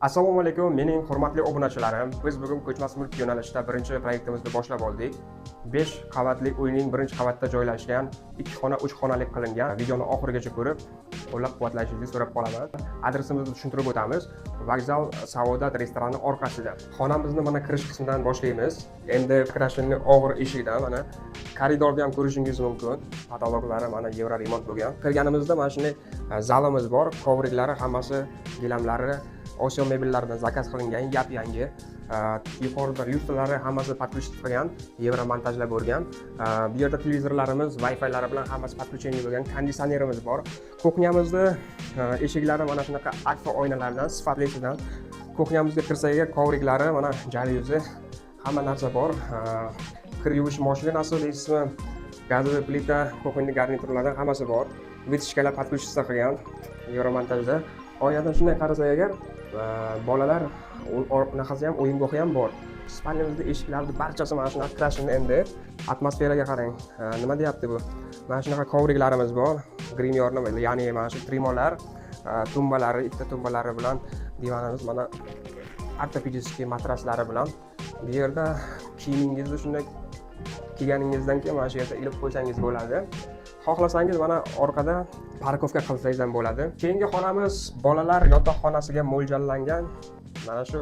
Assalomu alaykum, mening hurmatli obunachilarim. Biz bugun ko'chmas mulk yo'nalishida birinchi proyektimizni boshlab oldik. 5 qavatli uyning birinchi qavatda joylashgan 2 xona 3 xonalik qilingan. Videoni oxirigacha ko'rib, qo'llab-quvvatlashingizni so'rab qolaman. Adresimizni tushuntirib o'tamiz. Vokzal Saodat restorani orqasida. Xonamizni mana kirish qismidan boshlaymiz. Endi kirashning og'ir eshigidan mana koridorda ham ko'rishingiz mumkin. Patologlari mana Yevro remont bo'lgan. Kirganimizda mana shunday zalimiz bor. Kovriklari hammasi gilamlari Osiyo mebellaridan zakaz qilingan, yap-yangi. Yuqorida lyustralari hammasi podключение Yevro montajlab o'rgan. Bu yerda televizorlarimiz, Wi-Fi'lari bilan hammasi podключение bo'lgan, konditsionerimiz bor. Kuxnyamizda eshiklari mana shunaqa akfa oynalardan, sifatlisidan. Kuxnyamizga kirsak, kovriklari, mana jalyuzi, hamma narsa bor. Kir yuvish mashinasi deysizmi? Gazli plita, kuxnya garniturlari hammasi bor. Vitishkalar podключение qilgan Yevro montajda. Oynadan shunday qarasak agar bolalar unaqasi ham o'yin go'hi ham bor. Spalyamizda eshiklarning barchasi mana shunaqa krashini endi atmosferaga qarang. Nima deyapti bu? Mana shunaqa kovriklarimiz bor. Grimyorni, ya'ni mana shu trimolar, tumbalari, ikkita tumbalari bilan divanimiz mana ortopediskiy matraslari bilan. Bu yerda kiyimingizni shunday kiyganingizdan keyin mana shu yerda ilib qo'ysangiz bo'ladi. Xohlasangiz mana orqada parkovka qilsangiz ham bo'ladi. Keyingi xonamiz bolalar yotoqxonasiga mo'ljallangan. Mana shu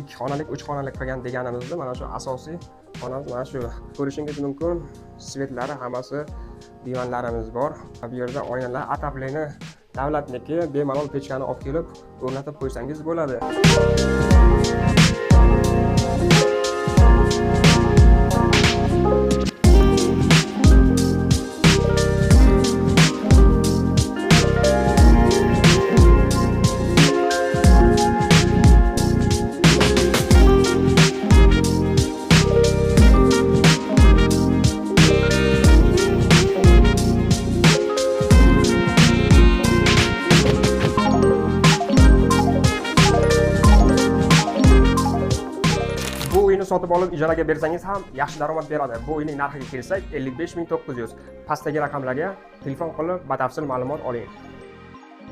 2 xonalik, 3 xonalik qilgan deganimizda mana shu asosiy xonamiz mana shu. Ko'rishingiz mumkin, svetlari hammasi, divanlarimiz bor. Bu yerda oynalar, atapleni davlatniki, bemalol pechkani olib kelib o'rnatib qo'ysangiz bo'ladi. Bu uyni sotib olib ijaraga bersangiz ham yaxshi daromad beradi. Bu uyning narxiga kelsak 55.900. Pastdagi raqamlarga telefon qilib batafsil ma'lumot oling.